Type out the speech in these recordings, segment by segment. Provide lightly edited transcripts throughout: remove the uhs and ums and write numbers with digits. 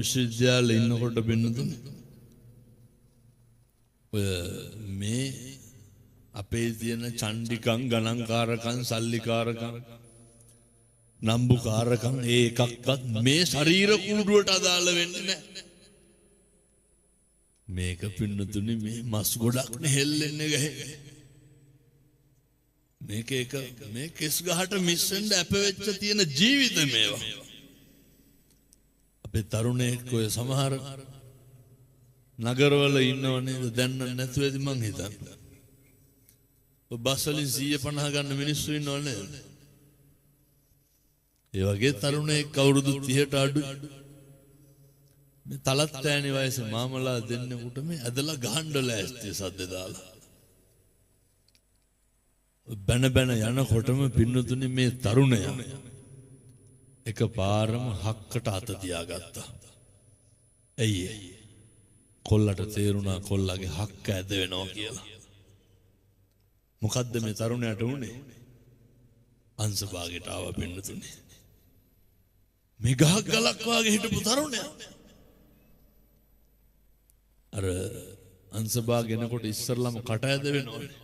විශ්වවිද්‍යාලේ ඉන්නකොට බින්නතුනේ ඔය මේ අපේ තියෙන චණ්ඩිකම් ගණන්කාරකම් සල්ලිකාරකම් නම්බුකාරකම් ඒ එකක්වත් මේ ශරීර කූඩුවට අදාළ වෙන්නේ නැහැ. මේක පින්නතුනි මේ මස් ගොඩක් නෙහෙල්ලෙන්නේ ගහේ. මේක එක මේ කෙස් ගහට මිස්සෙන්ද අප වෙච්ච තියෙන ජීවිත මේවා. අපේ තරුණයෙක් ඔය සමහර නගරවල ඉන්නව නේද දැන් නැතුව ඇති මං හිතන්නේ. ඔය බස් වලින් 150 ගන්න මිනිස්සු ඉන්නව නේද? ඒ වගේ තරුණයෙක් අවුරුදු 30ට අඩුයි. මේ තලත් ඈනි වයසේ මාමලා දෙන්නෙකුට මේ ඇදලා ගහන්න ලෑස්ති සද්ද දාලා. බැන බැන යනකොටම පින්නතුනි මේ තරුණයා එකපාරම හක්කට අත තියාගත්තා. ඇයි කොල්ලට තේරුණා කොල්ලගේ හක්ක ඇද වෙනවා කියලා. මොකද්ද මේ තරුණයාට උනේ? අංශභාගයට ආව පින්නතුනි. මේ ගහක් ගලක් වාගේ හිටපු තරුණයා අර අංශභාග එනකොට ඉස්සරලම කට ඇද වෙනවනේ.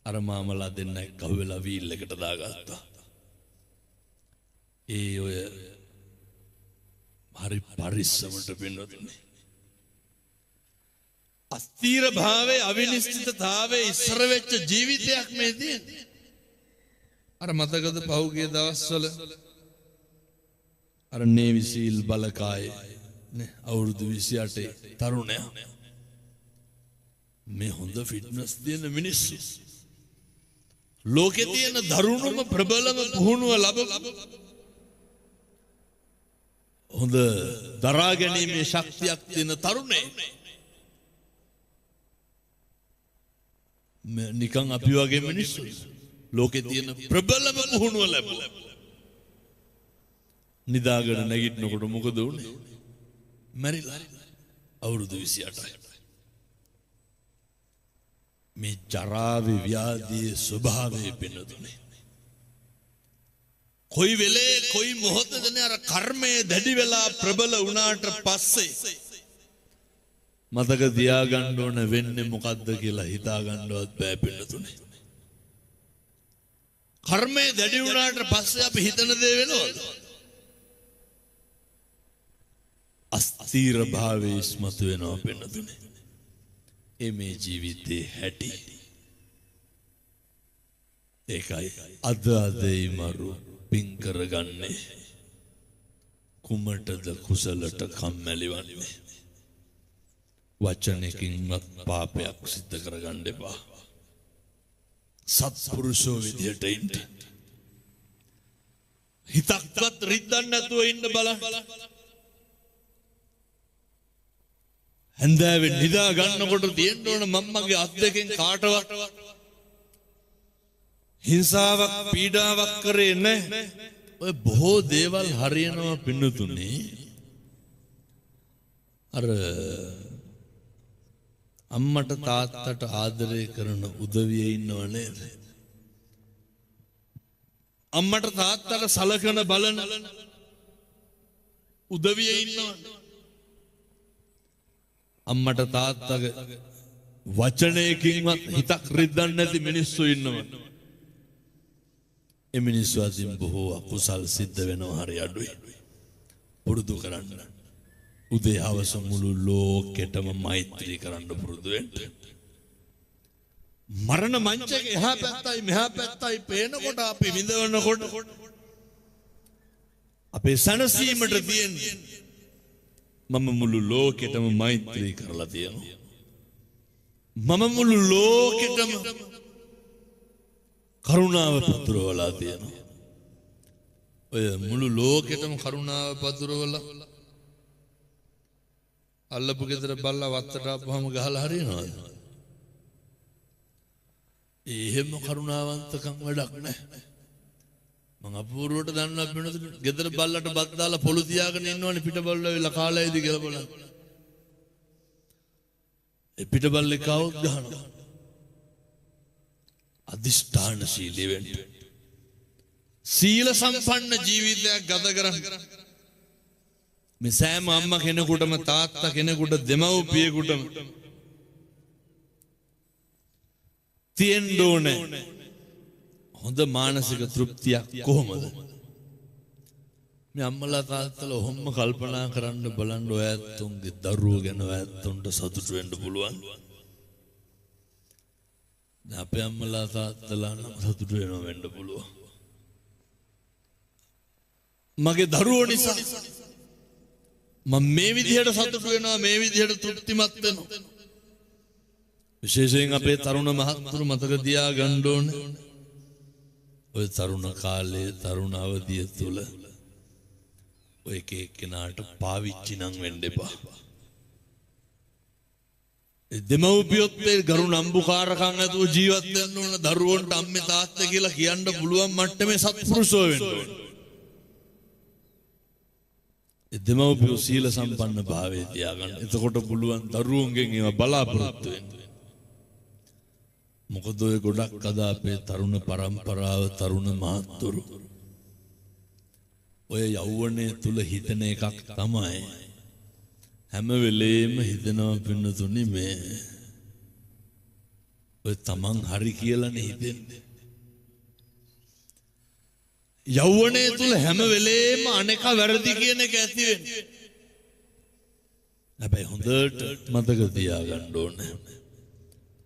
අර මාමලා දෙන්න එක්ක වෙලා වීල් එකට දාගත්තා. ඒ ඔය හරි පරිස්සමට පින්නතුනේ. අස්තීර භාවයේ අවිනිශ්චිතතාවයේ ඉස්සර වෙච්ච ජීවිතයක් මේ තියෙන්නේ. අර මතකද පහුගිය දවස්වල අර නේවි සීල් බලකායේ නේ අවුරුදු 28 තරුණයා මේ හොඳ ෆිට්නස් තියෙන මිනිස්සු ලෝකේ තියෙන දරුණුම ප්‍රබලම පුහුණුව ලැබ හොඳ දරා ගැනීමේ ශක්තියක් තියෙන තරුණේ නිකන් අපි වගේ මිනිස්සු ලෝකේ තියෙන ප්‍රබලම පුහුණුව ලැබුවා. නිදාගෙන නැගිටිනකොට මොකද වුනේ? මැරිලා අවුරුදු 28යි. මේ ජරාවේ ව්‍යාධියේ ස්වභාවය පින්නතුනේ. කොයි වෙලේ කොයි මොහොතකදී අර කර්මයේ දැඩි වෙලා ප්‍රබල වුණාට පස්සේ මතක තියාගන්න ඕන වෙන්නේ මොකද්ද කියලා හිතා ගන්නවත් බෑ පින්නතුනේ. කර්මයේ දැඩි වුණාට පස්සේ අපි හිතන දේ වෙනවද? අස්තීර භාවයේ ඉස්මතු වෙනවා පින්නතුනේ. මේ ජීවිතේ හැටි ඒකයි අද අදයි මරු පින් කරගන්නේ කුමටද කුසලට කම්මැලි වන්නේ වචනකින්වත් පාපයක් සිද්ධ කරගන්න එපා. සත්පුරුෂෝ විදියට ඉන්න හිතක්වත් රිද්දන්න නැතුව ඉන්න බලන්න. හැන්දෑවේ නිදා ගන්නකොට තියෙන්න ඕන මම්මගේ අත් දෙකෙන් කාටවත් හිංසාවක් පීඩාවක් කරේ නැහැ. ඔය බොහෝ දේවල් හරියනවා පින්නතුනේ. අර අම්මට තාත්තට ආදරය කරන උදවිය ඉන්නව නේද? අම්මට තාත්තට සලකන බලන උදවිය ඉන්නව. අම්මට තාත්තගේ වචනයකින්වත් හිතක් රිද්දන්නේ නැති මිනිස්සු ඉන්නවා. ඒ මිනිස්සු අතින් බොහෝ අකුසල් සිද්ධ වෙනවා හරි අඩුයි. පුරුදු කරන්න. උදේ හවස මුළු ලෝකෙටම මෛත්‍රී කරන්න පුරුදු වෙන්න. මරණ මංචකේ එහා පැත්තයි මෙහා පැත්තයි පේනකොට අපි විඳවනකොට අපේ සනසීමට තියෙන්නේ මම මුළු ලෝකෙටම මෛත්‍රී කරලා තියෙනවා. මම මුළු ලෝකෙටම කරුණාව පතුරවලා තියෙනවා. ඔය මුළු ලෝකෙටම කරුණාව පතුරවලා අල්ලපු ගෙදර බල්ලා වත්තට ආපුවම ගහලා හරියනවද? එහෙම කරුණාවන්තකම් වැඩක් නැහැ. මං අපූර්වට දන්නවා වෙනද ගෙදර බල්ලට බත් දාලා පොළු තියාගෙන ඉන්නවනේ පිටබල්ල වෙලා කාලයේදී කියලා බලන්න. ඒ පිටබල්ලේ කවුද ගහනවා? අදිෂ්ඨානශීලී වෙන්න. සීල සම්පන්න ජීවිතයක් ගත කරන්න. මේ සෑම අම්මා කෙනෙකුටම තාත්තා කෙනෙකුට දෙමව්පියෙකුටම තියෙන්න ඕනේ හොඳ මානසික තෘප්තියක් කොහොමද? මේ අම්මලා තාත්තලා ඔහොම කල්පනා කරන්න බලන්න ඔය ඇත්තොන්ගේ දරුවෝ ගැන ඔය ඇත්තොන්ට සතුටු වෙන්න පුළුවන්. අපේ අම්මලා තාත්තලා නම් සතුටු වෙන්න පුළුවන්. මගේ දරුවෝ නිසා මම මේ විදිහට සතුටු වෙනවා, මේ විදිහට තෘප්තිමත් වෙනවා. විශේෂයෙන් අපේ තරුණ මහත්තුරු මතක තියාගන්න ඕනේ ඔය තරුණ කාලයේ තරුණ අවධිය තුල ඔය එක එක්කෙනාට පාවිච්චි නම් වෙන්න එපා. දෙමව්පියොත් ඒ ගරු නම්බුකාරකම් ඇතුව ජීවත් වෙන්න ඕන. දරුවන්ට අම්මේ තාත්තා කියලා කියන්න පුළුවන් මට්ටමේ සත්පුරුෂෝ වෙන්න ඕන. දෙමව්පියෝ සීල සම්පන්න භාවයේ තියාගන්න. එතකොට පුළුවන් දරුවන්ගෙන් ඒවා බලාපොරොත්තු වෙන්න. මොකද ඔය ගොඩක් අද අපේ තරුණ පරම්පරාව තරුණ මහත්තුරු ඔය යෞවනයේ තුල හිතන එකක් තමයි හැම වෙලේම හිතනවා පින්නතුනි මේ ඔය තමන් හරි කියලානේ හිතෙන්නේ. යෞවනයේ තුල හැම වෙලේම අනේක වැරදි කියන එක ඇති වෙන්නේ. හැබැයි හොඳට මතක තියාගන්න ඕනේ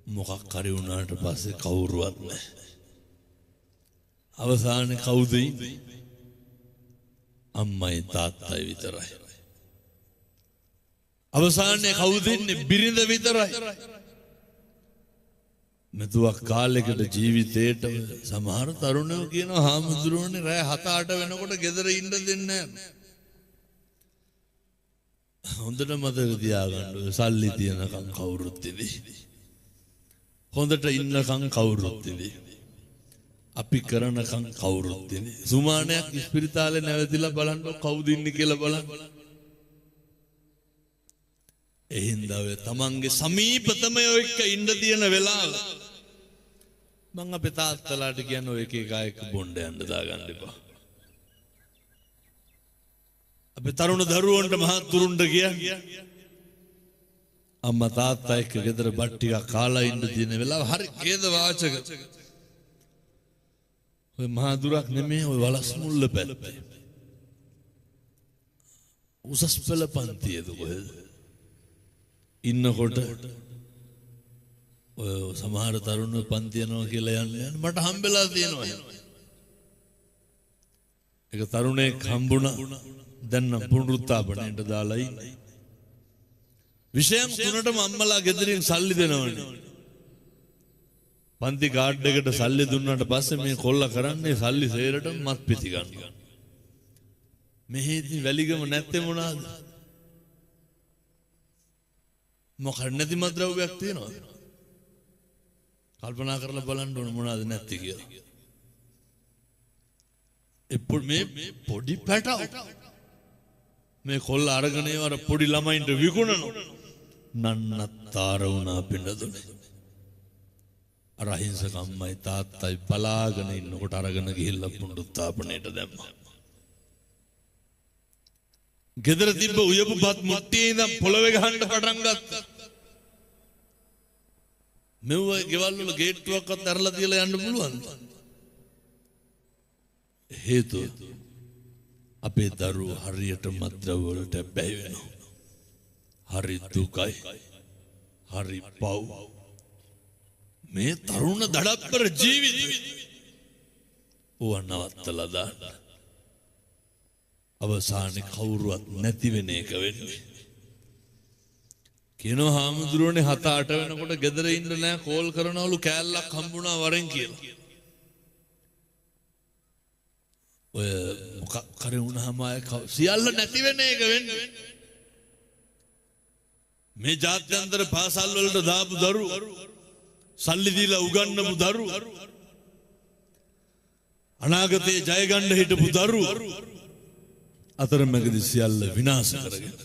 මොකක් හරි වුණාට පස්සේ කවුරුවත් නැහැ. අවසානයේ කවුද ඉන්නේ? අම්මයි තාත්තයි විතරයි. අවසානයේ කවුද ඉන්නේ? බිරිඳ විතරයි. මෙතුවක් කාලයකට ජීවිතේට සමහර තරුණයෝ කියනවා හාමුදුරුවනේ රෑ 7-8 වෙනකොට ගෙදර ඉන්න දෙන්නේ නැහැ. හොඳට මතක තියාගන්න සල්ලි තියනකම් කවුරුත් ඉදී. හොඳට ඉන්නකම් කවුරුත් ඉදී. අපි කරනකම් කවුරුත් ඉදී. සුමානයක් ඉස්පිරිතාලේ නැවතිලා බලන්න කවුද ඉන්නේ කියලා බලන්න. එහින්දා ඔය තමන්ගේ සමීපතමයෝ එක්ක ඉන්න තියෙන වෙලාව මං අපේ තාත්තලාට කියන ඔය එක එක බොණ්ඩ යන්න දාගන්න එපා. අපේ තරුණ දරුවන්ට මහත්තුරුන්ට කියන්නේ අම්මා තාත්තා එක්ක ගෙදර බත් ටිකක් කාලා ඉන්න තියෙන වෙලාව හරි ඛේද වාචක. ඔය මහා දුරක් නෙමෙයි ඔය වලස් මුල්ල පැත්තේ. උසස් පෙළ පන්තියද කොහෙද? ඉන්නකොට ඔය සමහර තරුණ පන්ති යනවා කියලා යන්නේ මට හම්බෙලා තියෙනවා. ඒක තරුණෙක් හම්බුණා. දැන් නම් පුනරුත්ථාපනයට දාලා ඉන්නේ. විෂයන් තුනටම අම්මලා ගෙදරින් සල්ලි දෙනවනේ. පන්ති කාඩ් එකට සල්ලි දුන්නාට පස්සේ මේ කොල්ලා කරන්නේ සල්ලි සේරටම මත් පිටි ගන්නවා. මෙහෙදි වැලිගම නැත්තේ මොනවාද? මොකක්ද නැති මද්‍රව්‍යයක් තියෙනවද? කල්පනා කරලා බලන්න ඕන මොනවාද නැත්තේ කියලා. එපොඩ් මේ පොඩි පැටව මේ කොල්ල අරගෙන ඒවර පොඩි ළමයින්ට විකුණනවා. නන්නත්තර වුණා පින්නතුනේ. අර අහිංසක අම්මයි තාත්තයි බලාගෙන ඉන්නකොට අරගෙන ගිහිල්ලා පුනරුත්ථාපනයට දැම්මා. ගෙදර තිබ්බ උයපු බත් මුට්ටියේ ඉඳන් පොළවේ ගහන්න පටන් ගත්තා. මෙව ගෙවල් වල ගේට්ටුවක්වත් අරලා තියලා යන්න පුළුවන්ද? හේතුව අපේ දරුවෝ හරියට මත්ද්‍රව්‍ය වලට බැහැ වෙනවා. හරි දුකයි. හරි පව්. මේ තරුණ දඩබ්බර ජීවිතය ඕව නවත්තලා දාන්න. අවසානයේ කවුරුවත් නැති වෙන එක වෙන්නේ. කියනවා හාමුදුරුවනේ 7-8 වෙනකොට ගෙදර ඉන්න නෑ කෝල් කරනවලු කෑල්ලක් හම්බුණා වරෙන් කියලා. ඔය මොකක් කරේ වුණාම සියල්ල නැති වෙන එක වෙන්නේ. මේ ජාත්‍යන්තර පාසල් වලට දාපු දරුවෝ සල්ලි දීලා උගන්නපු දරුවෝ අනාගතේ ජය ගන්න හිටපු දරුවෝ අතරමැදි සියල්ල විනාශ කරගෙන.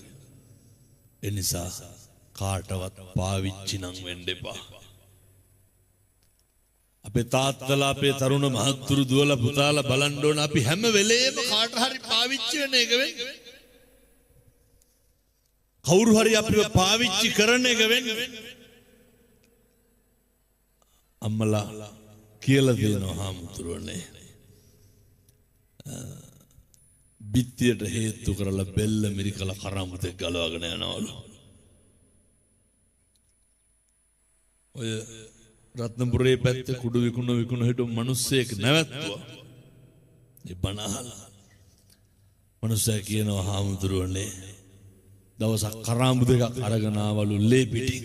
ඒ නිසා කාටවත් පාවිච්චි නම් වෙන්න එපා. අපේ තාත්තලා අපේ තරුණ මහත්තුරු දුවලා පුතාලා බලන්න ඕන අපි හැම වෙලේම කාට හරි පාවිච්චි වෙන එක වෙන්නේ. කවුරු හරි අපිව පාවිච්චි කරන එක වෙන්නේ. අම්මලා කියලා දෙනවා හාමුදුරුවනේ. බිත්තියට හේතු කරලා බෙල්ල මිරිකලා කරාමුතෙක් ගලවගෙන යනවලු. ඔය රත්නපුරේ පැත්තේ කුඩු විකුණ හිටු මිනිස්සෙක් නැවැත්තුවා. ඒ බනහලා මිනිස්සයා කියනවා හාමුදුරුවනේ දවසක් කරාඹු දෙකක් අරගෙන ආවලු ලේ පිටින්.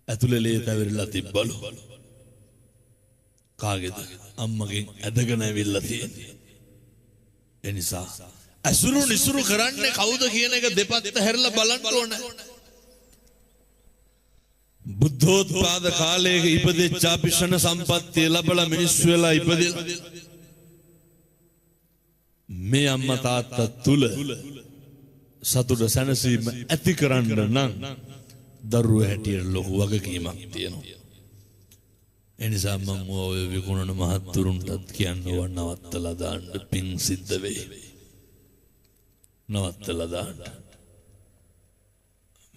ඇතුලේ ලේ තැවිරිලා තිබ්බලු. කාගේද? අම්මගෙන් ඇදගෙන ඇවිල්ලා තියෙන්නේ. ඒ නිසා අසුරු නිසුරු කරන්නේ කවුද කියන එක දෙපැත්ත හැරලා බලන්න ඕනේ. බුද්ධෝත්පාද කාලයක ඉපදෙච්ච අපි ෂණ සම්පත්තිය ලැබලා මිනිස්සු වෙලා ඉපදෙලා මේ අම්මා තාත්තා තුල සතුට සැනසීම ඇති කරන්න නම් දරුවෝ හැටියට ලොකු වගකීමක් තියෙනවා. ඒ නිසා මම ඔය විකුණන මහත්තුරුන්ටත් කියනවා නවත්තලා දාන්න පිං සිද්ධ වෙයි. නවත්තලා දාන්න.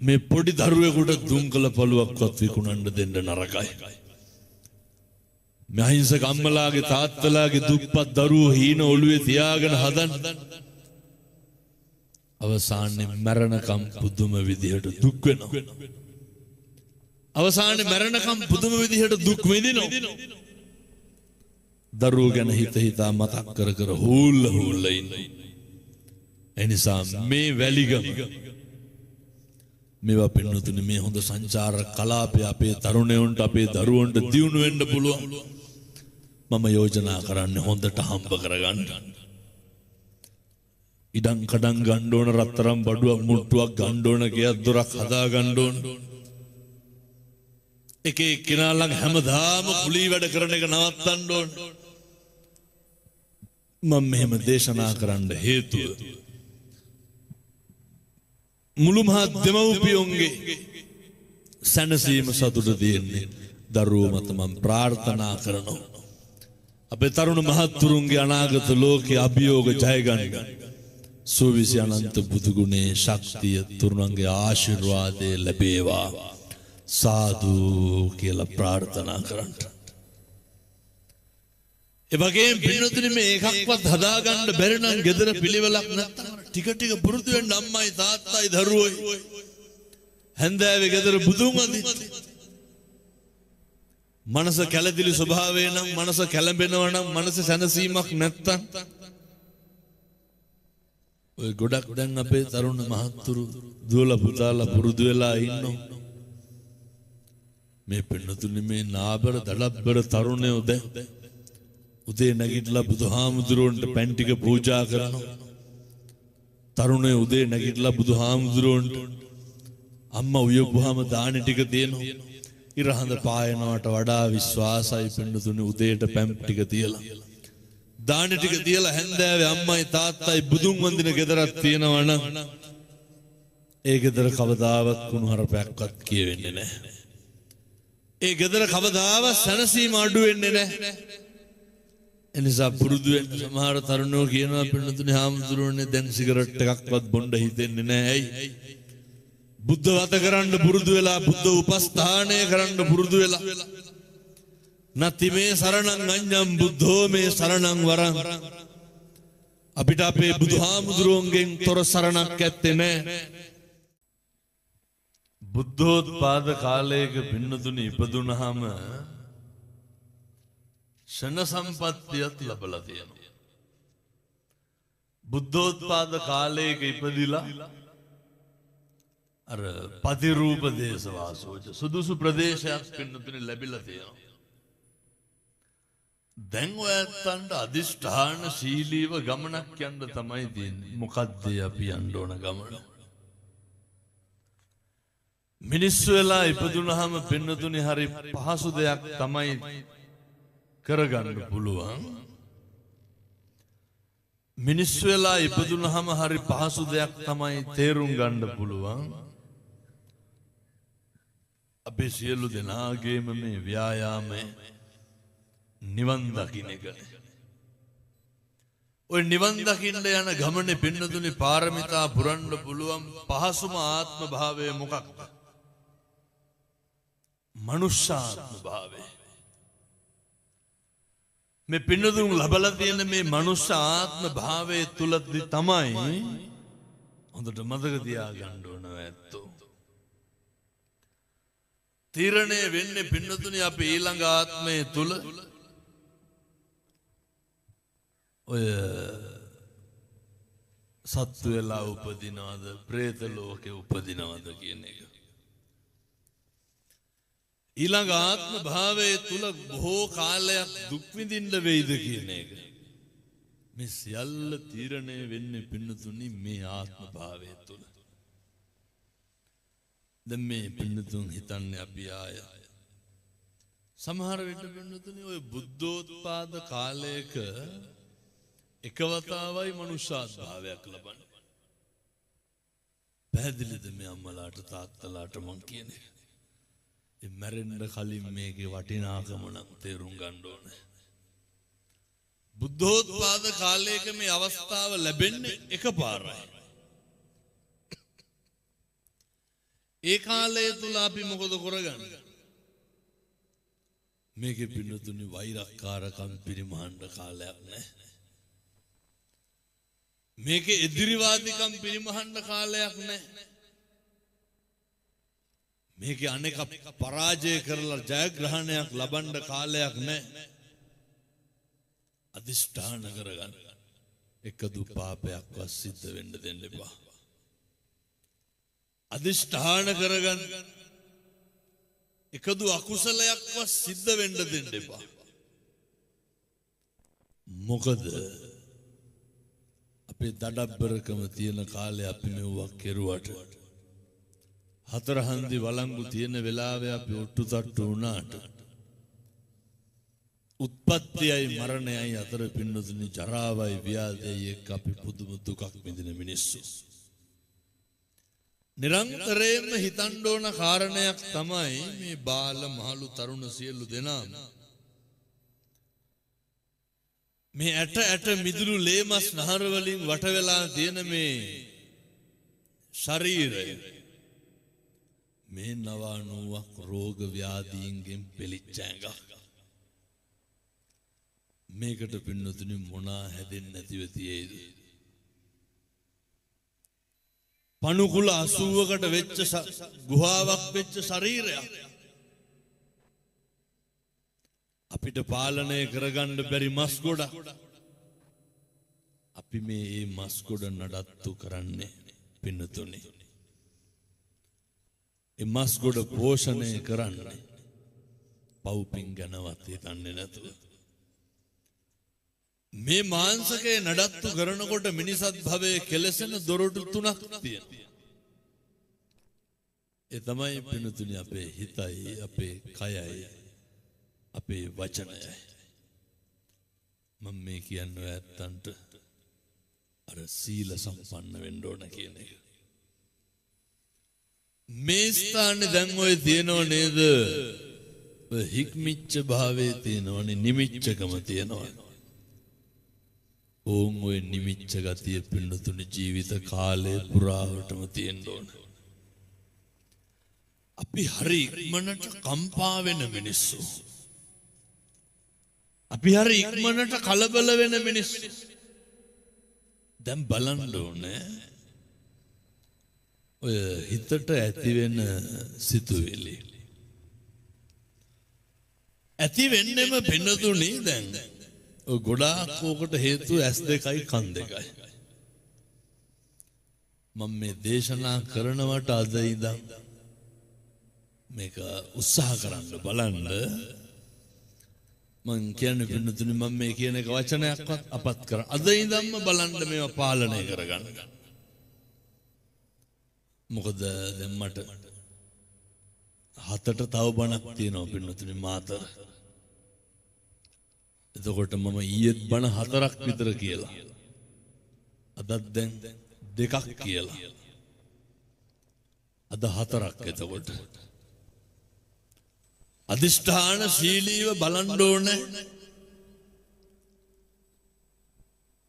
මේ පොඩි දරුවෙකුට දුම්කල පළුවක්වත් විකුණන්න දෙන්න නරකයි. මේ අහිංසක අම්මලාගේ තාත්තලාගේ දුප්පත් දරුවෝ හීන ඔළුවේ තියාගෙන හදන්න අවසානයේ මරණකම් පුදුම විදිහට දුක් වෙනවා. අවසානයේ මරණකම් පුදුම විදිහට දුක් විඳිනවා. දරුවෝ ගැන හිතා මතක් කර කර හූල්ල ඉන්නේ. ඒ නිසා මේ වැලිගම මේවා පින්නතුනි මේ හොඳ සංචාර කලාපය අපේ තරුණයන්ට අපේ දරුවන්ට දියුණු වෙන්න පුළුවන්. මම යෝජනා කරන්නේ හොඳට හම්බ කරගන්න. ඉඩම් කඩම් ගන්න ඕන, රත්තරන් බඩුවක් මුට්ටුවක් ගන්න ඕන, ගෙයක් දොරක් හදා ගන්න ඕන. එක එක්කෙනා ළඟ හැමදාම කුලී වැඩ කරන එක නවත්තන්න ඕන. මම මෙහෙම දේශනා කරන්න හේතුව මුළු මහත් දෙමව්පියොන්ගේ සැනසීම සතුට තියෙන්නේ දරුවෝ මත මම ප්‍රාර්ථනා කරනවා. අපේ තරුණ මහත්තුරුන්ගේ අනාගත ලෝකයේ අභියෝග ජය ගන්න සුවිසි අනන්ත බුදුගුණේ ශක්තිය තුරුණන්ගේ ආශිර්වාදේ ලැබේවා සාදු කියලා ප්‍රාර්ථනා කරන්න. ඒ වගේම පින්නතුනි මේ එකක්වත් හදාගන්න බැරි නම් gedara පිළිවෙලක් නැත්තම් ටික ටික පුරුදු වෙන්න අම්මයි තාත්තයි දරුවෝයි හැන්දෑවේ gedara බුදුන් වඳින්න. මනස කැළදිලි ස්වභාවය නම්, මනස කැළඹෙනවා නම්, මනස සැනසීමක් නැත්තම් ඔය ගොඩක් දැන් අපේ තරුණ මහත්තුරු දුවලා පුතාලා පුරුදු වෙලා ඉන්නවා. මේ පින්නතුනි මේ නාබර දඩබ්බර තරුණයෝ දැන් උදේ නැගිටලා බුදුහාමුදුරුවන්ට පැන් ටික පූජා කරනවා. තරුණයෝ උදේ නැගිටලා බුදුහාමුදුරුවන්ට අම්මා උයපුවාම දාන ටික දෙනවා. ඉරහඳ පායනවට වඩා විශ්වාසයි පින්නතුනි උදේට පැන් ටික තියලා දාන ටික තියලා හැන්දෑවේ අම්මයි තාත්තයි බුදුන් වඳින ගෙදරක් තියෙනවා නම් ඒ ගෙදර කවදාවත් කුණුහරුපයක්වත් කියවෙන්නේ නැහැ. ඒ ගෙදර කවදාවත් සැනසීම අඩු වෙන්නේ නැහැ. එනිසා පුරුදු වෙන්න. සමහර තරුණයෝ කියනවා පින්නතුනි හාමුදුරුවනේ දැන් සිගරට් එකක්වත් බොන්න හිතෙන්නේ නැහැ. ඇයි? බුද්ධ වත කරන්න පුරුදු වෙලා, බුද්ධ උපස්ථානය කරන්න පුරුදු වෙලා. නති මේ සරණං අඤ්ඤං බුද්ධෝ මේ සරණං වරං. අපිට අපේ බුදුහාමුදුරුවන්ගෙන් තොර සරණක් ඇත්තේ නැහැ. බුද්ධෝත්පාද කාලයක පින්නතුනි ඉපදුනහම ෂණ සම්පත්තියත් ලැබලා තියෙනවා. බුද්ධෝත්පාද කාලයක ඉපදිලා අර පතිරූප දේශවාසෝච සුදුසු ප්‍රදේශයක් පින්නතුනි ලැබිලා තියෙනවා. දැන් ඔයත්තන්ට අදිෂ්ඨාන ශීලීව ගමනක් යන්න තමයි තියෙන්නේ. මොකද්ද අපි යන්න ඕන ගමන? මිනිස්සු වෙලා ඉපදුනහම පින්නතුනි හරි පහසු දෙයක් තමයි කරගන්න පුළුවන්. මිනිස්සු වෙලා ඉපදුනහම හරි පහසු දෙයක් තමයි තේරුම් ගන්න පුළුවන්. අපේ සියලු දෙනාගේම මේ ව්‍යායාමය නිවන් දකින්න එක. ඔය නිවන් දකින්න යන ගමනේ පින්නතුනි පාරමිතා පුරන්න පුළුවන් පහසුම ආත්ම භාවය මොකක්ද? මනුෂ්‍යාත්ම භාවය. මේ පින්නතුන් ලබලා තියෙන මේ මනුෂ්‍ය ආත්ම භාවයේ තුලදී තමයි හොඳට මතක තියාගන්න ඕන ඇත්තෝ. තීරණය වෙන්නේ පින්නතුනි අපි ඊළඟ ආත්මයේ තුල ඔය සත්තු වෙලා උපදිනවද പ്രേත ලෝකේ උපදිනවද කියන එක. ඊළඟ ආත්ම භාවයේ තුල බොහෝ කාලයක් දුක් විඳින්න වෙයිද කියන එක. මේ සියල්ල තීරණය වෙන්නේ පින්නතුනි මේ ආත්ම භාවයේ තුල. දැන් මේ පින්නතුන් හිතන්නේ අපි ආය සමහර විට පින්නතුනි ඔය බුද්ධෝත්පාද කාලයක එකවතාවයි මනුෂ්‍යාත් භාවයක් ලබන්නේ. පැහැදිලිද මේ අම්මලාට තාත්තලාට මං කියන්නේ? ඒ මැරෙන්න කලින් මේකේ වටිනාකම නම් තේරුම් ගන්න ඕනේ. බුද්ධෝත්පාද කාලයක මේ අවස්ථාව ලැබෙන්නේ එකපාරයි. ඒ කාලය තුල අපි මොකද කරගන්නේ? මේකේ පින්නතුනි වෛරක්කාරකම් පිරිමහන්න කාලයක් නැහැ. මේකේ එදිරිවාදිකම් පිරිමහන්න කාලයක් නැහැ. මේකේ අනෙක පරාජය කරලා ජයග්‍රහණයක් ලබන්න කාලයක් නැහැ. අදිෂ්ඨාන කරගන්න. එකදු පාපයක්වත් සිද්ධ වෙන්න දෙන්න එපා. අදිෂ්ඨාන කරගන්න. එකදු අකුසලයක්වත් සිද්ධ වෙන්න දෙන්න එපා. මොකද අපේ දඩබ්බරකම තියෙන කාලේ අපි මෙව්වක් කෙරුවට හතර හන්දි වළංගු තියෙන වෙලාවේ අපි ඔට්ටු තට්ටු වුණාට උත්පත්තියයි මරණයයි අතර පින්නතුනි ජරාවයි ව්‍යාධියයි එක්ක අපි පුදුම දුකක් විඳින මිනිස්සු. නිරන්තරයෙන්ම හිතන්න ඕන කාරණයක් තමයි මේ බාල මහලු තරුණ සියලු දෙනාම මේ ඇට මිදුළු ලේමස් නහර වලින් වට වෙලා තියෙන මේ ශරීරය මේ 99ක් රෝග ව්‍යාධීන්ගෙන් පෙළිච්ච ඇඟක්. මේකට පින්නතුනි මොනා හැදෙන්නේ නැතිව තියෙයිද? පණුකුල 80කට වෙච්ච ගුහාවක් වෙච්ච ශරීරයක්. අපිට පාලනය කරගන්න බැරි මස් ගොඩක්. අපි මේ මස් ගොඩ නඩත්තු කරන්නේ පින්නතුනි. ඒ මස් ගොඩ පෝෂණය කරන්නේ පව්පින් ගැනවත් හිතන්නේ නැතුව. මේ මාංශකේ නඩත්තු කරනකොට මිනිසත් භවයේ කෙලසෙන දොරටු තුනක් තියෙනවා. ඒ තමයි පින්නතුනි අපේ හිතයි, අපේ කයයි, අපේ වචනයයි. මම මේ කියන්නේ ඇත්තන්ට අර සීල සම්පන්න වෙන්න ඕන කියන එක. මේ ස්ථානේ දැන් ඔය තියෙනව නේද? හික්මිච්ච භාවයේ තියෙනවනේ, නිමිච්චකම තියෙනවා. ඕන් ඔය නිමිච්ච ගතිය පින්නතුනි ජීවිත කාලය පුරාවටම තියෙන්න ඕන. අපි හරි ඉක්මනට කම්පා වෙන මිනිස්සු. අපි හරි ඉක්මනට කලබල වෙන මිනිස්සු. දැන් බලන්න ඕනේ ඔය හිතට ඇති වෙන සිතුවිලි. ඇති වෙන්නෙම පින්නතුනි දැන් ඔය ගොඩාක් ඕකට හේතුව S2යි කන් 2යි. මම මේ දේශනා කරනවට අද ඉඳන් මේක උත්සාහ කරන්න බලන්න. මං කියන්නේ පින්නතුනි මම මේ කියන එක වචනයක්වත් අපත් කරන්න. අද ඉඳන්ම බලන්න මේවා පාලනය කරගන්න. මොකද දැන් මට හතට තව බණක් තියෙනවා පින්නතුනි මාතර. එතකොට මම ඊයේත් බණ 4ක් විතර කියලා. අදත් දැන් 2ක් කියලා. අද 4ක් එතකොට. අදිෂ්ඨාන ශීලීව බලන්න ඕනේ.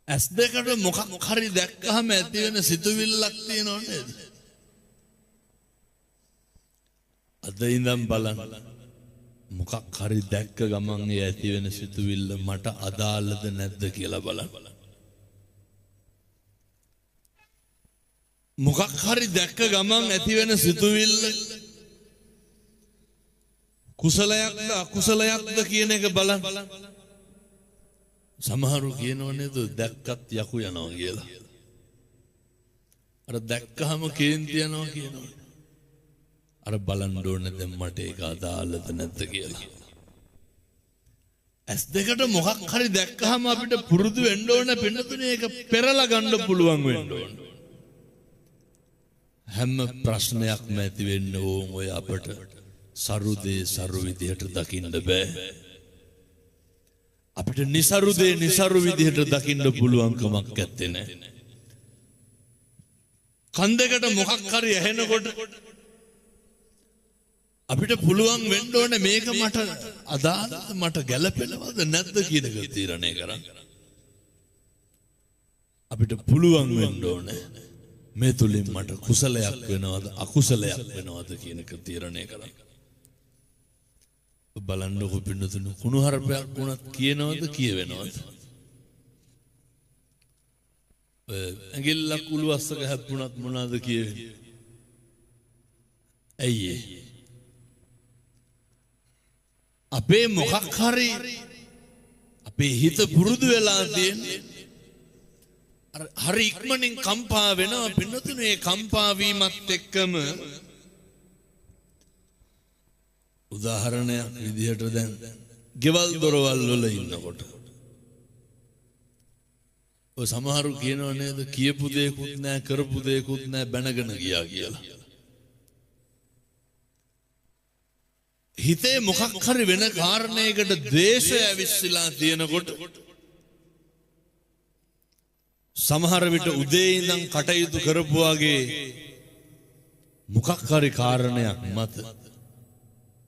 ඇස් දෙකට මොකක් හරි දැක්කහම ඇති වෙන සිතුවිල්ලක් තියෙනව නේද? අද ඉඳන් බලන්න මොකක් හරි දැක්ක ගමන් ඒ ඇති වෙන සිතුවිල්ල මට අදාළද නැද්ද කියලා බලන්න. මොකක් හරි දැක්ක ගමන් ඇති වෙන සිතුවිල්ල කුසලයක්ද අකුසලයක්ද කියන එක බලන්න. සමහරු කියනව නේද දැක්කත් යකු යනවා කියලා. අර දැක්කහම කේන්ති යනවා කියනවා. අර බලන්න ඕනේ දැන් මට ඒක අදාළද නැද්ද කියලා. ඇස් දෙකට මොකක් හරි දැක්කහම අපිට පුරුදු වෙන්න ඕනේ පින්නතුනේ ඒක පෙරලා ගන්න පුළුවන් වෙන්න ඕනේ. හැම ප්‍රශ්නයක්ම ඇති වෙන්න ඕන ඔය අපට සරුදේ සරු විදිහට දකින්න බෑ. අපිට નિසරුදේ નિසරු විදිහට දකින්න පුළුවන්කමක් නැත්තේ නෑ. කන් දෙකට මොකක් හරි ඇහෙනකොට අපිට පුළුවන් වෙන්න ඕනේ මේක මට අදාළද මට ගැළපෙනවද නැද්ද කියන එක තීරණය කරන්න. අපිට පුළුවන් වෙන්න ඕනේ මේ තුලින් මට කුසලයක් වෙනවද අකුසලයක් වෙනවද කියන එක තීරණය කරන්න. බලන්නකො පින්නතුණු කුණුහරුපයක් වුණත් කියනවද කියවෙනවද? ඇඟිල්ලක් උළුවස්සක හැප්පුණත් මොනවද කියවෙන්නේ? ඇයි අපේ මොකක් හරි අපේ හිත පුරුදු වෙලා තියෙන්නේ හරි ඉක්මනින් කම්පා වෙනවා පින්නතුනේ. ඒ කම්පා වීමත් එක්කම උදාහරණයක් විදිහට දැන් ගෙවල් දොරවල් වල ඉන්නකොට ඔය සමහරු කියනව නේද කියපු දෙයක්වත් නැහැ කරපු දෙයක්වත් නැහැ බැනගෙන ගියා කියලා. හිතේ මොකක් හරි වෙන කාරණයකට ද්වේෂය ඇවිස්සලා තියෙනකොට සමහර විට උදේ ඉඳන් කටයුතු කරපු වගේ මොකක් හරි කාරණයක් මත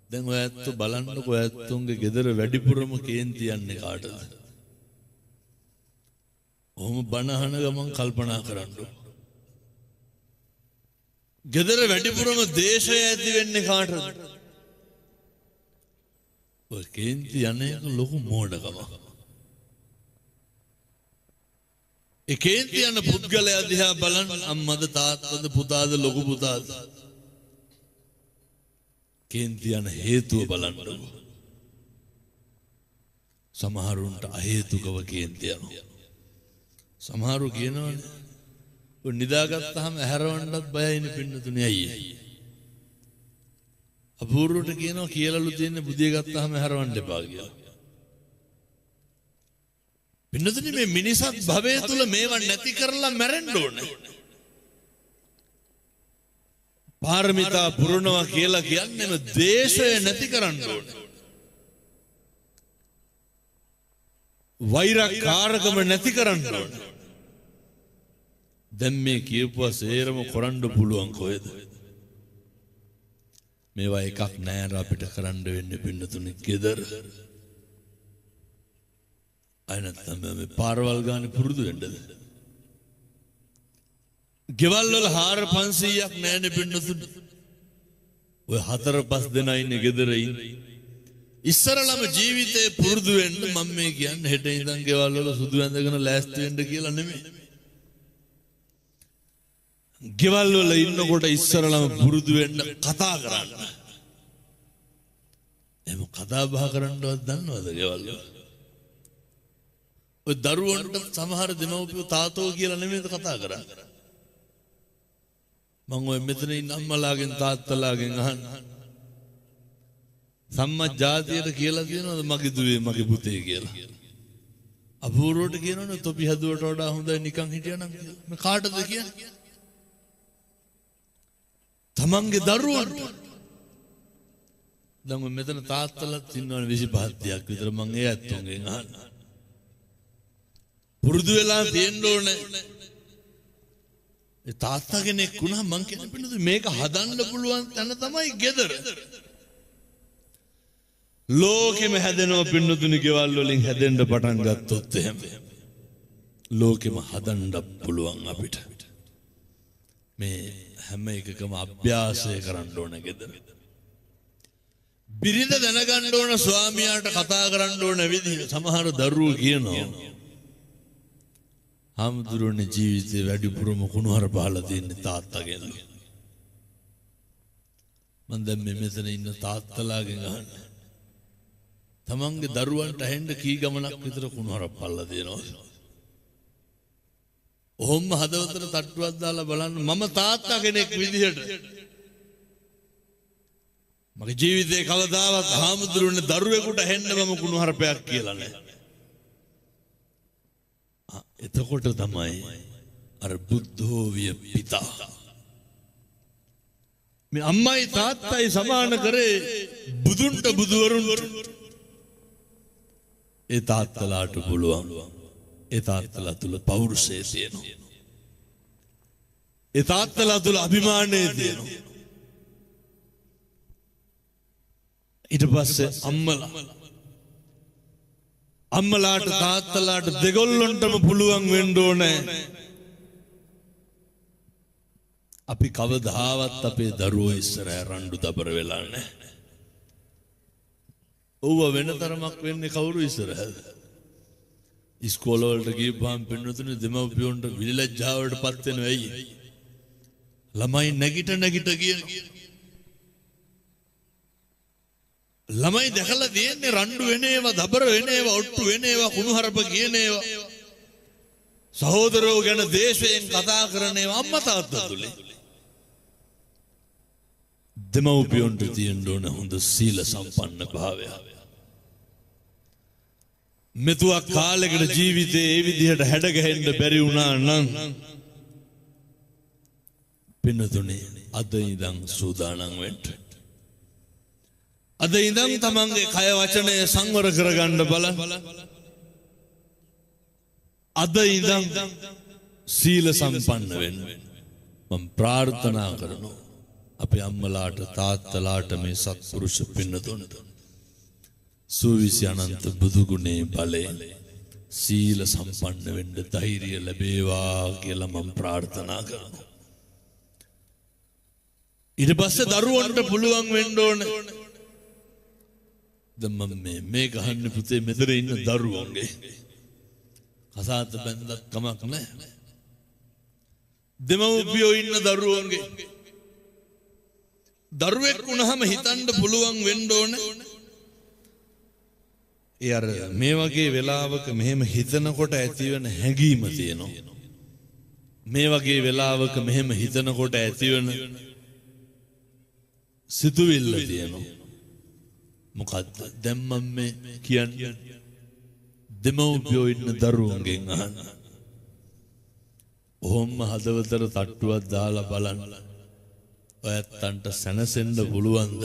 දැන් ඔය ඇත්ත බලන්නකො ඇත්තුන්ගේ ගෙදර වැඩිපුරම කේන්ති යන්නේ කාටද? ඔහොම බනහන ගමන් කල්පනා කරන්න. ගෙදර වැඩිපුරම දේශය ඇති වෙන්නේ කාටද? ඔය කේන්ති යන්නේ ලොකු මෝඩකමක්. ඒ කේන්ති යන පුද්ගලයා දිහා බලන්න අම්මද තාත්තද පුතාද ලොකු පුතාද කේන්ති යන හේතුව බලන්නකො. සමහරුන්ට අහේතුකව කේන්ති යනවා. සමහරු කියනවනේ ඔය නිදාගත්තාම ඇහැරවන්නත් බයයිනේ පින්නතුනේ අයියේ. අපූර්වට කියනවා කියලාලු තියෙන්නේ බුදිය ගත්තාම ඇහැරවන්න එපා කියලා. පින්නතුනේ මේ මිනිසත් භවය තුල මේවා නැති කරලා මැරෙන්න ඕනේ. පාරමිතා පුරනවා කියලා කියන්නේම දේශය නැති කරන්න ඕනේ. වෛරකාරකම නැති කරන්න ඕනේ. දැන් මේ කියපුවා සේරම කරන්න පුළුවන් කොහෙද? මේවා එකක් නෑර අපිට කරන්න වෙන්නේ පින්නතුනේ ගෙදර. අය නැත්තම් මේ පාරවල් ගානේ පුරුදු වෙන්නද? ගෙවල් වල 400-500ක් නෑනේ පින්නතුනේ. ඔය 4-5 දෙනා ඉන්නේ ගෙදර ඉන්නේ. ඉස්සරළම ජීවිතේ පුරුදු වෙන්න මම මේ කියන්නේ හෙට ඉඳන් ගෙවල් වල සුදු ඇඳගෙන ලෑස්ති වෙන්න කියලා නෙමෙයි. ගෙවල් වල ඉන්නකොට ඉස්සරළම පුරුදු වෙන්න කතා කරන්න. එහෙම කතා බහ කරන්නවත් දන්නවද ගෙවල් වල? ඔය දරුවන්ට සමහර දෙමව්පියෝ තාතෝ කියලා නෙමෙයිද කතා කරන්නේ. මම ඔය මෙතන ඉන්න අම්මලාගෙන් තාත්තලාගෙන් අහන්න. සම්මා ජාතියට කියලා කියනවද මගේ දුවේ මගේ පුතේ කියලා? අපූර්වට කියනවනේ තොපි හැදුවට වඩා හොඳයි නිකන් හිටියනම් කියලා. මේ කාටද කියන්නේ? තමන්ගේ දරුවන්ට. දැන් මෙතන තාත්තලාත් ඉන්නවනේ 25ක් විතර මම ඒ ඇත්තන්ගෙන් අහන්න. පුරුදු වෙලා තියෙන්න ඕනේ. ඒ තාත්තා කෙනෙක් වුණා මං කියන පිළිතුරු මේක හදන්න පුළුවන් තැන තමයි ගෙදර. ලෝකෙම හැදෙනව පින්නතුනි ගෙවල් වලින් හැදෙන්න පටන් ගත්තොත් එහෙම. ලෝකෙම හදන්න පුළුවන් අපිට. මේ හැම එකකම අභ්‍යාසය කරන්න ඕන ගෙදර. බිරිඳ දැනගන්න ඕන ස්වාමියාට කතා කරන්න ඕන විදිහ. සමහර දරුවෝ කියනවා හාමුදුරුවනේ ජීවිතේ වැඩිපුරම කුණුහර පහලා තියෙන තාත්තගෙන්. මම දැන් මෙතන ඉන්න තාත්තලාගෙන් අහන්නේ තමන්ගේ දරුවන්ට ඇහෙන්න කී ගමනක් විතර කුණුහර පහලා දෙනවා. ඔහොම හදවතට තට්ටුවක් දාලා බලන්න මම තාත්තා කෙනෙක් විදිහට මගේ ජීවිතේ කවදාවත් හාමුදුරුවනේ දරුවෙකුට ඇහෙන්න මම කුණුහරපයක් කියලා නැහැ. එතකොට තමයි අර බුද්ධෝ විය පිතා මේ අම්මයි තාත්තයි සමාන කරේ බුදුන්ට බුදුවරුන්ට. ඒ තාත්තලාට පුළුවන්. ඒ තාත්තලා තුල පෞරුෂය තියෙනවා. ඒ තාත්තලා තුල අභිමානය තියෙනවා. ඊට පස්සේ අම්මලාට තාත්තලාට දෙගොල්ලන්ටම පුළුවන් වෙන්න ඕනේ. අපි කවදාවත් අපේ දරුවෝ ඉස්සරහ රණ්ඩු දබර වෙලා නැහැ. ඔව්ව වෙන තරමක් වෙන්නේ කවුරු ඉස්සරහද? ඉස්කෝලවලට ගිහපුවාම පින්නතුනේ දෙමව්පියන්ට විලලැජ්ජාවටපත් වෙනවා. ඇයි? ළමයි නැගිට කියන ළමයි දැකලා තියෙන්නේ රණ්ඩු වෙන ඒවා, දබර වෙන ඒවා, ඔට්ටු වෙන ඒවා, කුණුහරුප කියන ඒවා. සහෝදරයෝ ගැන දේශයෙන් කතා කරන ඒවා අම්මා තාත්තා තුලේ. දෙමව්පියන්ට තියෙන්න ඕන හොඳ සීල සම්පන්න භාවය. මෙතුවක් කාලයකට ජීවිතේ ඒ විදිහට හැඩගැහෙන්න බැරි වුණා නම් පින්නතුනේ අද ඉඳන් සූදානම් වෙන්න. අද ඉඳන් තමන්ගේ කය වචනය සංවර කරගන්න බලන්න. අද ඉඳන් සීල සම්පන්න වෙන්න මම ප්‍රාර්ථනා කරනවා. අපේ අම්මලාට තාත්තලාට මේ සත්පුරුෂ පින්නතුන්ට සූවිසි අනන්ත බුදු ගුණේ බලයෙන් සීල සම්පන්න වෙන්න ධෛර්යය ලැබේවා කියලා මම ප්‍රාර්ථනා කරනවා. ඊට පස්සේ දරුවන්ට පුළුවන් වෙන්න ඕනේ. දැන් මම මේ ගහන්නේ පුතේ මෙතන ඉන්න දරුවන්ගේ කසාත බැඳත් කමක් නැහැ. දෙමව්පියෝ ඉන්න දරුවන්ගේ දරුවෙක් වුණාම හිතන්න පුළුවන් වෙන්න ඕනේ. ඒ අර මේ වගේ වෙලාවක මෙහෙම හිතනකොට ඇතිවෙන හැඟීම තියෙනවා. මේ වගේ වෙලාවක මෙහෙම හිතනකොට ඇතිවෙන සිතුවිල්ල තියෙනවා. මොකද්ද? දැන් මම මේ කියන්නේ දෙමව්පියෝ ඉන්න දරුවන්ගෙන් අහන්න. ඔහොම හදවතට තට්ටුවක් දාලා බලන්න. ඔයත්තන්ට සැනසෙන්න පුළුවන්ද?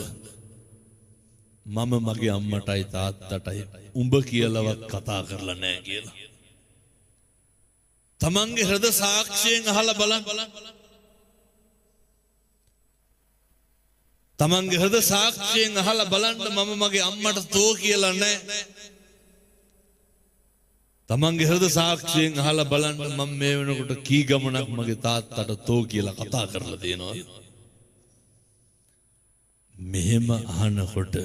මම මගේ අම්මටයි තාත්තටයි උඹ කියලාවත් කතා කරලා නැහැ කියලා. තමන්ගේ හෘද සාක්ෂියෙන් අහලා බලන්න. තමන්ගේ හෘද සාක්ෂියෙන් අහලා බලන්න මම මගේ අම්මට තෝ කියලා නැහැ. තමන්ගේ හෘද සාක්ෂියෙන් අහලා බලන්න මම මේ වෙනකොට කී ගමනක් මගේ තාත්තට තෝ කියලා කතා කරලා තියෙනවා. මෙහෙම අහනකොට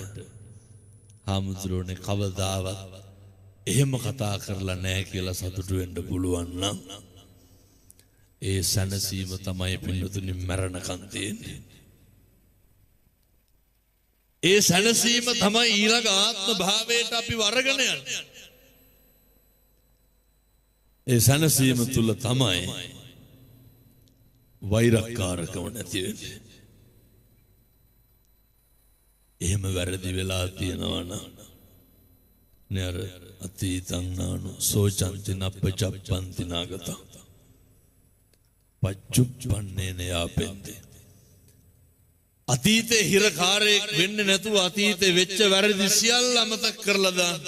හාමුදුරුවනේ කවදාවත් එහෙම කතා කරලා නැහැ කියලා සතුටු වෙන්න පුළුවන් නම් ඒ සැනසීම තමයි පිළිතුරු මරණකම් තියෙන්නේ. ඒ සැනසීම තමයි ඊළඟ ආත්ම භාවයට අපි වරගෙන යන්නේ. ඒ සැනසීම තුල තමයි වෛරක්කාරකම නැති වෙන්නේ. එහෙම වැරදි වෙලා තියෙනවා නම් නේර අතීතං නානු සෝචන්ති නප්පචප්පන්ති නාගත පච්චුප්පන්නේන යාපෙන්ති. අතීතේ හිරකාරයෙක් වෙන්නේ නැතුව අතීතේ වෙච්ච වැරදි සියල්ල අමතක කරලා දාන්න.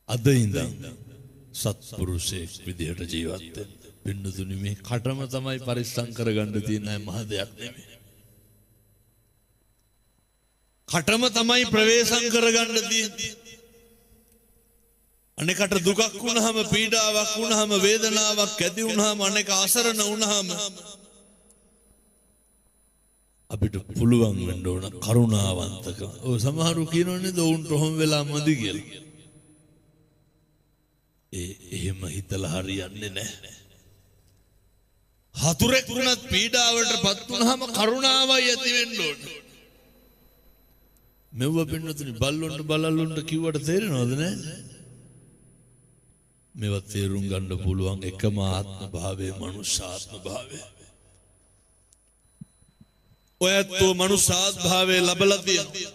අද ඉඳන් සත්පුරුෂයෙක් විදිහට ජීවත් වෙන්න. පින්නතුනි මේ කටම තමයි පරිස්සම් කරගන්න තියෙන මහ දෙයක් නෙමෙයි. කටම තමයි ප්‍රවේශම් කරගන්න තියෙන්නේ. අනෙකට දුකක් වුණාම පීඩාවක් වුණාම වේදනාවක් ඇති වුණාම අනෙක අසරණ වුණාම අපිට පුළුවන් වෙන්න ඕන කරුණාවන්තකම. ඔය සමහරු කියනෝනේ දවුන්ට ඔහොම වෙලා මදි කියලා. එහෙම හිතලා හරියන්නේ නැහැ. හතුරෙක් වුණත් පීඩාවටපත් වුණාම කරුණාවයි ඇති වෙන්න ඕන. මෙව්ව පින්නතුනි බල්ලොන්ට බලල්ලොන්ට කිව්වට තේරෙනවද නැහැ? මේවත් තේරුම් ගන්න පුළුවන් එකම ආත්ම භාවයේ මනුෂ්‍යාත්ම භාවය. ඔයත්ෝ මනුෂ්‍යාත් භාවයේ ලබලා තියෙනවා.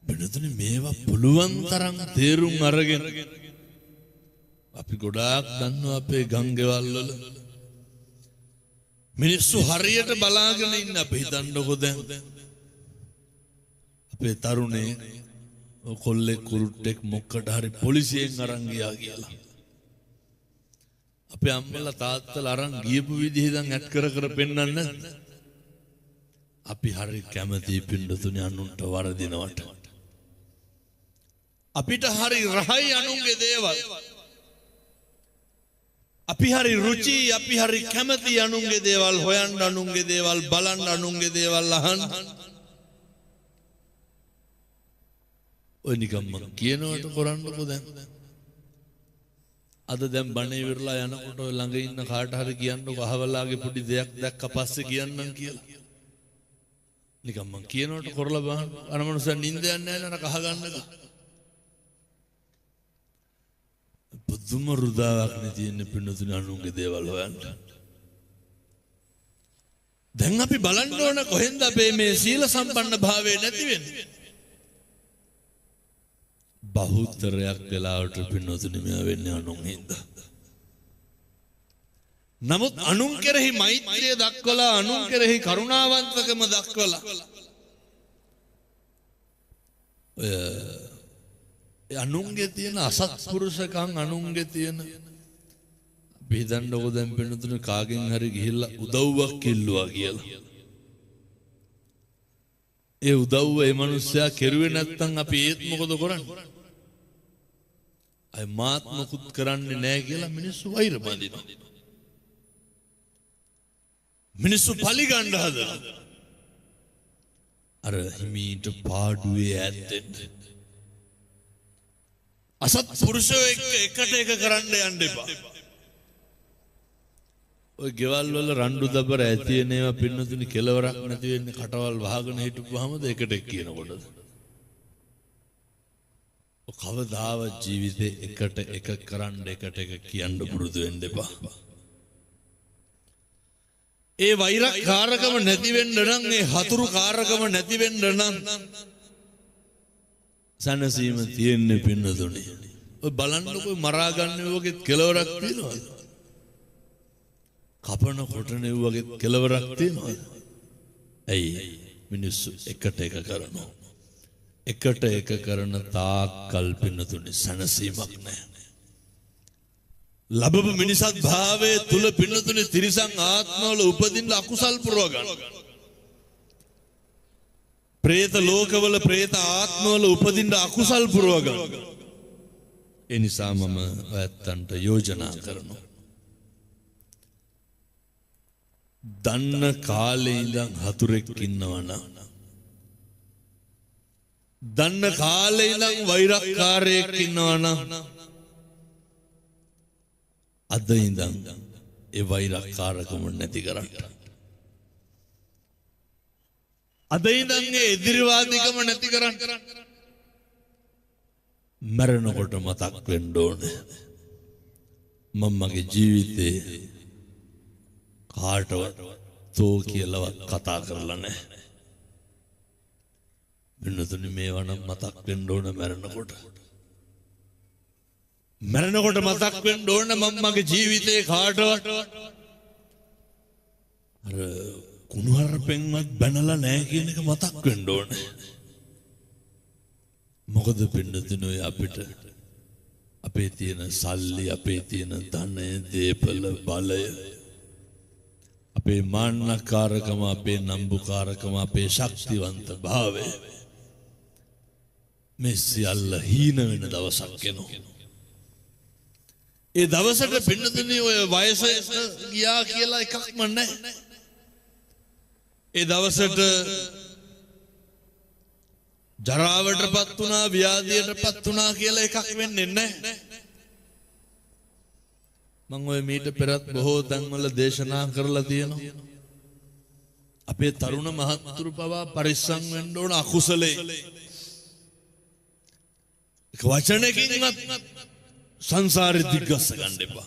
බෙනතුනි මේවා පුළුවන් තරම් තේරුම් අරගෙන අපි ගොඩාක් දන්නවා අපේ ගංගෙවල් වල මිනිස්සු හරියට බලාගෙන ඉන්න. අපි හිතන්නකො දැන් අපේ තරුණේ කොල්ලෙක් කුරුට්ටෙක් මොකකට හරි පොලිසියෙන් අරන් ගියා කියලා. අපේ අම්මලා තාත්තලා අරන් ගියපු විදිහ ඉඳන් ඇත් කර කර පෙන්නන්න. අපි හරි කැමති පින්නතුනේ අනුන්ට වරදිනවට. අපිට හරි රහයි අනුන්ගේ දේවල්. අපි හරි රුචි, අපි හරි කැමති අනුන්ගේ දේවල් හොයන්න, අනුන්ගේ දේවල් බලන්න, අනුන්ගේ දේවල් අහන්න. ඔය නිකම් මම කියනවට කරන්නකො දැන්. අද දැන් බණ ඉවරලා යනකොට ඔය ළඟ ඉන්න කාට හරි කියන්නකො අහවලාගේ පොඩි දෙයක් දැක්ක පස්සේ කියන්නම් කියලා. නිකම් මම කියනවට කරලා බලන්න. අර මනුස්සයා නිින්ද යන්නේ නැහැ නේද කහ ගන්නක. බුදුම රුදාවක් නේ තියෙන්නේ පින්නතුනේ අනුන්ගේ දේවල් හොයන්න. දැන් අපි බලන්න ඕන කොහෙන්ද අපේ මේ සීල සම්පන්න භාවය නැති වෙන්නේ? බහුතරයක් වෙලාවට පින්නතුනේ මෙයා වෙන්නේ අනුන් හින්දා. නමුත් අනුන් කෙරෙහි මෛත්‍රිය දක්වලා, අනුන් කෙරෙහි කරුණාවන්තකම දක්වලා අනුන්ගේ තියෙන අසත්පුරුෂකම්, අනුන්ගේ තියෙන අපි හිතන්නකො දැන් පින්නතුනේ කාගෙන් හරි ගිහිල්ලා උදව්වක් ඉල්ලුවා කියලා. ඒ උදව්ව ඒ මිනිස්සයා කෙරුවේ නැත්නම් අපි ඒත් මොකද කරන්නේ? අය මාත් මොකුත් කරන්නේ නැහැ කියලා මිනිස්සු වෛර බඳිනවා. මිනිස්සු පලි ගන්න හදනවා. අර හිමීට පාඩුවේ ඇත්තෙන් අසත් පුරුෂයෝ එකට එක කරන්න යන්න එපා. ඔය ගෙවල් වල රණ්ඩු දබර ඇති වෙනේවා පින්නතුනි කෙලවරක් නැති වෙන්නේ කටවල් වහගෙන හිටපුවාමද එකට එක් කියනකොටද? ඔය කවදාවත් ජීවිතේ එකට එක කරන්න, එකට එක කියන්න පුරුදු වෙන්න එපා. ඒ වෛරකාරකම නැති වෙන්න නම්, ඒ හතුරු කාරකම නැති වෙන්න නම් සනසීම තියෙන්නේ පින්නතුනේ. ඔය බලන්නකො මරා ගන්න වගේ කෙලවරක් තියෙනවද? කපන කොටන වගේ කෙලවරක් තියෙනවද? ඇයි මිනිස්සු එකට එක කරනවා. එකට එක කරන තාක්කල් පින්නතුනේ සනසීමක් නැහැ. ලැබපු මිනිසත් භාවයේ තුල පින්නතුනේ තිරිසන් ආත්මවල උපදින්න අකුසල් පුරව ගන්න. ප්‍රේත ලෝකවල ප්‍රේත ආත්මවල උපදින්න අකුසල් පුරව ගන්න. ඒ නිසා මම ඔයත්තන්ට යෝජනා කරනවා. දන්න කාලේ ඉඳන් හතුරෙක් ඉන්නවනම්, දන්න කාලේ ඉඳන් වෛරක්කාරයෙක් ඉන්නවනම්, අද ඉඳන් ඒ වෛරක්කාරකම නැති කරන්න. අද ඉඳන් ඒ එදිරිවාදීකම නැති කරන්න. මරණකොට මතක් වෙන්න ඕනේ මම මගේ ජීවිතේ කාටවත් තෝ කියලාවත් කතා කරලා නැහැ. වෙනතුනි මේවා නම් මතක් වෙන්න ඕන මරණකොට. මරණකොට මතක් වෙන්න ඕන මම මගේ ජීවිතේ කාටවත් අර කුණුහරුපෙන්වත් බැනලා නැහැ කියන එක මතක් වෙන්න ඕන. මොකද පින්නතුනි ඔය අපිට අපේ තියෙන සල්ලි, අපේ තියෙන ධනය, දේපල, බලය, අපේ මාන්නකාරකම, අපේ නම්බුකාරකම, අපේ ශක්තිවන්ත භාවය මේ සියල්ල හීන වෙන දවසක් එනවා. ඒ දවසට පින්නතුනි ඔය වයසට ගියා කියලා එකක්ම නැහැ. ඒ දවසට ජරාවටපත් වුණා, ව්‍යාධියටපත් වුණා කියලා එකක් වෙන්නේ නැහැ. මම ඔය මීට පෙරත් බොහෝ තැන්වල දේශනා කරලා තියෙනවා. අපේ තරුණ මහත්තුරු පවා පරිස්සම් වෙන්න ඕන අකුසලේ. එක වචනකින්වත් සංසාරේ දිග්ගස්ස ගන්න එපා.